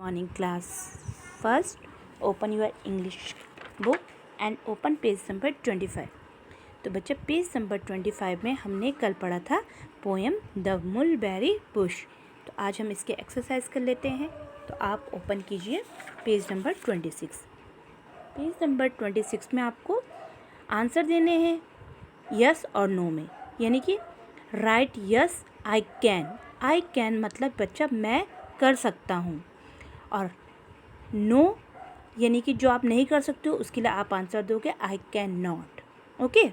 Morning class. First, open your English book and open page number 25. तो बच्चे page number 25 में हमने कल पढ़ा था पोएम द मुलबेरी बुश। तो आज हम इसके एक्सरसाइज कर लेते हैं। तो आप ओपन कीजिए पेज नंबर 26। पेज नंबर 26 में आपको आंसर देने हैं यस और नो में, यानी कि right yes I can. I can मतलब बच्चा मैं कर सकता हूँ, और नो यानी कि जो आप नहीं कर सकते हो उसके लिए आप आंसर दोगे आई कैन नॉट। ओके,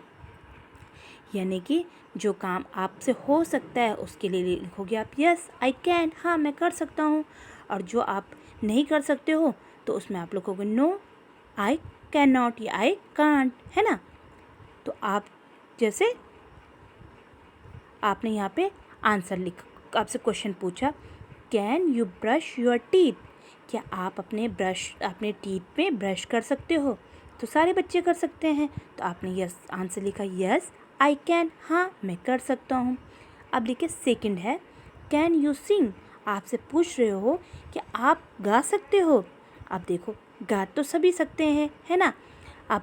यानी कि जो काम आपसे हो सकता है उसके लिए लिखोगे आप यस आई कैन, हाँ मैं कर सकता हूँ। और जो आप नहीं कर सकते हो तो उसमें आप लिखोगे नो आई कैन नॉट या आई कांट, है ना। तो आप जैसे आपने यहाँ पे आंसर आपसे क्वेश्चन पूछा can you brush your teeth, क्या आप अपने टीथ में ब्रश कर सकते हो। तो सारे बच्चे कर सकते हैं, तो आपने यस आंसर लिखा यस आई कैन, हाँ मैं कर सकता हूँ। अब देखिए सेकंड है कैन यू सिंग, आपसे पूछ रहे हो कि आप गा सकते हो। अब देखो गा तो सभी सकते हैं, है ना। अब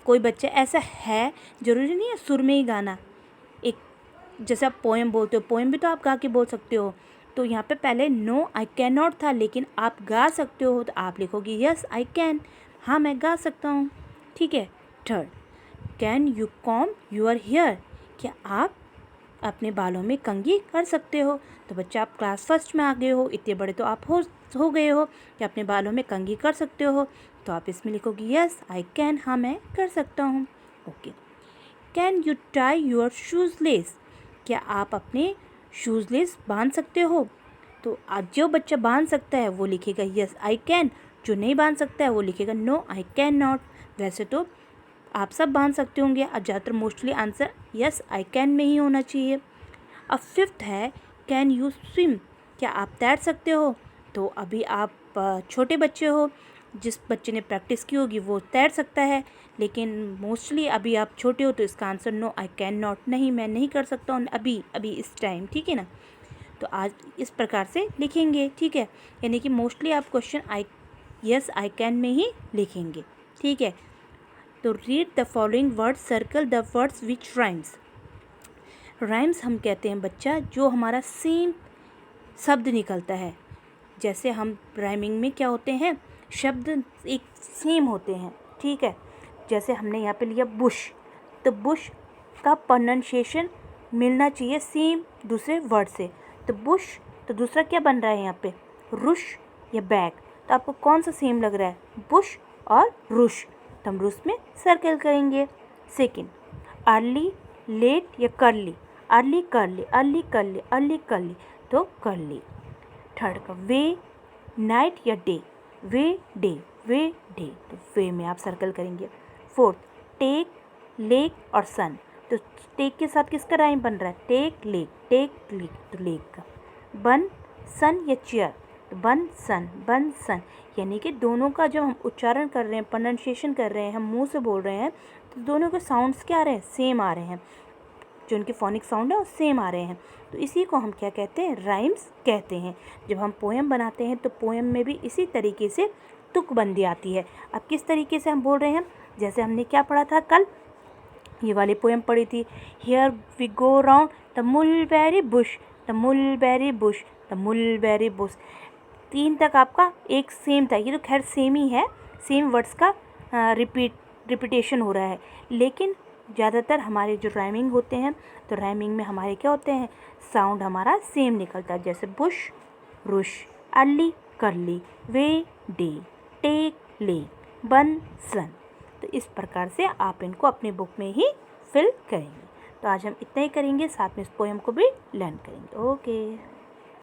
कोई बच्चा ऐसा है, ज़रूरी नहीं है सुर में ही गाना। एक जैसे आप पोएम बोलते हो, पोएम भी तो आप गा के बोल सकते हो। तो यहाँ पे पहले नो आई कैन नॉट था, लेकिन आप गा सकते हो तो आप लिखोगे यस आई कैन, हाँ मैं गा सकता हूँ। ठीक है। Third can you comb your hair, क्या आप अपने बालों में कंघी कर सकते हो। तो बच्चा आप क्लास फर्स्ट में आ गए हो, इतने बड़े तो आप हो गए हो कि अपने बालों में कंघी कर सकते हो। तो आप इसमें लिखोगे यस आई कैन, हाँ मैं कर सकता हूँ। Okay. Can you tie your shoes less, क्या आप अपने शूज़ लेस बांध सकते हो। तो आज जो बच्चा बांध सकता है वो लिखेगा यस आई कैन, जो नहीं बांध सकता है वो लिखेगा नो आई कैन नॉट। वैसे तो आप सब बांध सकते होंगे, अब ज़्यादातर mostly answer yes I can में ही होना चाहिए। अब फिफ्थ है कैन यू स्विम, क्या आप तैर सकते हो। तो अभी आप छोटे बच्चे हो, जिस बच्चे ने प्रैक्टिस की होगी वो तैर सकता है, लेकिन मोस्टली अभी आप छोटे हो तो इसका answer no I can not, नहीं मैं नहीं कर सकता हूँ अभी इस टाइम, ठीक है ना। तो आज इस प्रकार से लिखेंगे, ठीक है, यानी कि मोस्टली आप क्वेश्चन यस आई कैन में ही लिखेंगे, ठीक है। तो read the following words, circle the words which rhymes. Rhymes हम कहते हैं बच्चा जो हमारा सेम शब्द निकलता है। जैसे हम राइमिंग में क्या होते हैं, शब्द एक सेम होते हैं, ठीक है। जैसे हमने यहाँ पे लिया बुश, तो बुश का प्रोनाउंसिएशन मिलना चाहिए सेम दूसरे वर्ड से। तो बुश, तो दूसरा क्या बन रहा है यहाँ पे, रुश या बैग। तो आपको कौन सा सेम लग रहा है, बुश और रुश, तो हम रुश में सर्कल करेंगे। सेकंड अर्ली लेट या curly, early curly, early curly, early curly, तो कर्ली। थर्ड का वे नाइट या डे, वे डे, वे डे, तो वे में आप सर्कल करेंगे। फोर्थ टेक लेक और सन, तो टेक के साथ किसका राइम बन रहा है, टेक लेक, टेक लेक, तो लेक का। बन सन या चेयर, तो बन सन, यानी कि दोनों का जब हम उच्चारण कर रहे हैं, प्रोनाउंसिएशन कर रहे हैं, हम मुंह से बोल रहे हैं, तो दोनों के साउंड्स क्या आ रहे हैं, सेम आ रहे हैं, जो उनके फोनिक साउंड है वो सेम आ रहे हैं। तो इसी को हम क्या कहते हैं, राइम्स कहते हैं। जब हम पोएम बनाते हैं तो पोएम में भी इसी तरीके से तुकबंदी आती है। अब किस तरीके से हम बोल रहे हैं, जैसे हमने क्या पढ़ा था कल, ये वाली पोएम पढ़ी थी, here we go round the mulberry bush, the mulberry bush, the mulberry bush. 3 तक आपका एक सेम था, ये तो खैर सेम ही है, सेम वर्ड्स का रिपीटेशन हो रहा है, लेकिन ज़्यादातर हमारे जो राइमिंग होते हैं तो राइमिंग में हमारे क्या होते हैं, साउंड हमारा सेम निकलता है। जैसे बुश रुश, अर्ली कर्ली, वे डे, टेक लेक, बन सन। तो इस प्रकार से आप इनको अपनी बुक में ही फिल करेंगे। तो आज हम इतना ही करेंगे, साथ में इस पोएम को भी लर्न करेंगे। ओके।